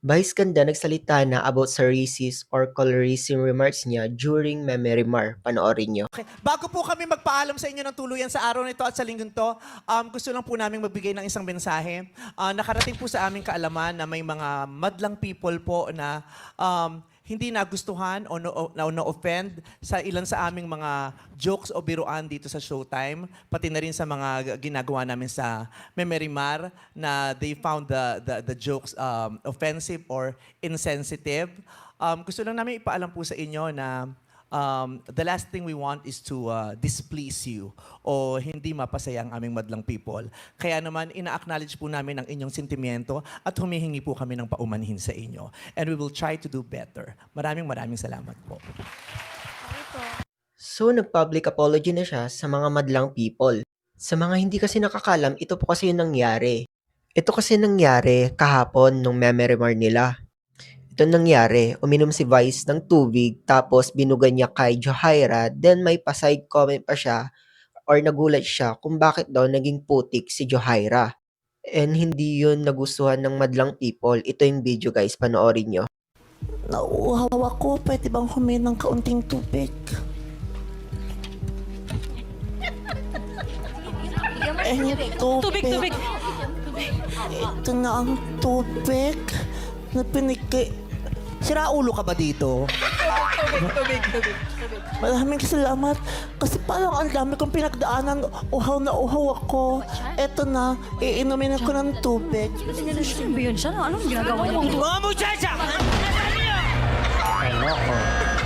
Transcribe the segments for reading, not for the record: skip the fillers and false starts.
Vice ganda nagsalita na about sa racist or colorism remarks niya during Memory Panoorin niyo. Okay. Bago po kami magpaalam sa inyo ng tuluyan sa araw nito at sa linggong to, gusto lang po namin magbigay ng isang mensahe. Nakarating po sa aming kaalaman na may mga madlang people po na hindi nagustuhan o na-offend sa ilan sa aming mga jokes o biruan dito sa Showtime, pati na rin sa mga ginagawa namin sa Memerimar na they found the jokes offensive or insensitive. Gusto lang namin ipaalam po sa inyo na the last thing we want is to displease you o hindi mapasaya ang aming madlang people. Kaya naman, ina-acknowledge po namin ang inyong sentimiento at humihingi po kami ng paumanhin sa inyo. And we will try to do better. Maraming salamat po. So nag-public apology na siya sa mga madlang people. Sa mga hindi kasi nakakalam, ito po kasi yung nangyari. Ito kasi nangyari kahapon nung Memory nila. Ito nangyari, uminom si Vice ng tubig tapos binugan niya kay Johaira, then may pa-side comment pa siya or nagulat siya kung bakit daw naging putik si Johaira. And hindi yun nagustuhan ng madlang people. Ito yung video guys, panoorin nyo. Nauuhaw ako. Pwede bang humingi ng kaunting tubig? Tubig. Ito na ang tubig na pinigay. Sira ulo ka ba dito? Tubig. Maraming salamat. Kasi parang ang dami kong pinagdaanan. Uhaw na uhaw ako. Eto na, iinumin ako ng tubig. Sino ba yun siya? Anong ginagawa niya? Mga muchacha!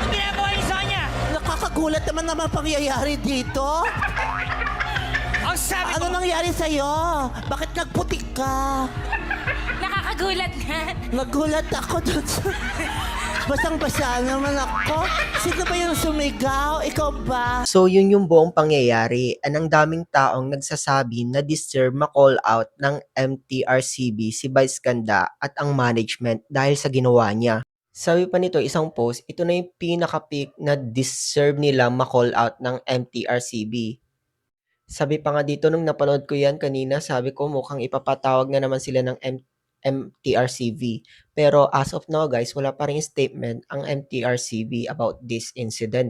Ang ginagawa niyo sa kanya? Nakakagulat naman naman pangyayari dito. Ang sabi Ano ko, nangyari sa'yo? Bakit nagputik ka? Nakakagulat nga. Nagulat ako dun sa... Basang-basa naman ako. Sino ba yung sumigaw? Ikaw ba? So yun yung buong pangyayari. Ang daming taong nagsasabi na deserve ma-call out ng MTRCB si Vice Ganda at ang management dahil sa ginawa niya. Sabi pa nito isang post, ito na yung pinaka-peak na deserve nila ma-call out ng MTRCB. Sabi pa nga dito nung napanood ko yan kanina, sabi ko mukhang ipapatawag na naman sila ng MTRCB. Pero as of now guys, wala pa ring statement ang MTRCB about this incident.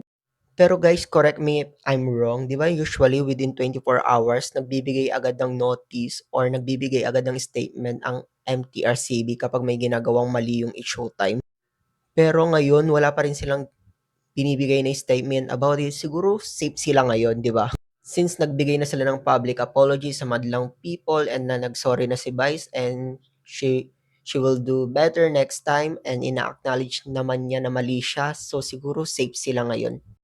Pero guys, correct me if I'm wrong, di ba usually within 24 hours, nagbibigay agad ng notice or nagbibigay agad ng statement ang MTRCB kapag may ginagawang mali yung Showtime. Pero ngayon, wala pa rin silang binibigay na statement about it. Siguro safe sila ngayon, di ba? Since nagbigay na sila ng public apology sa madlang people and na nagsorry na si Vice and she will do better next time and ina-acknowledge naman niya na mali siya. So siguro safe sila ngayon.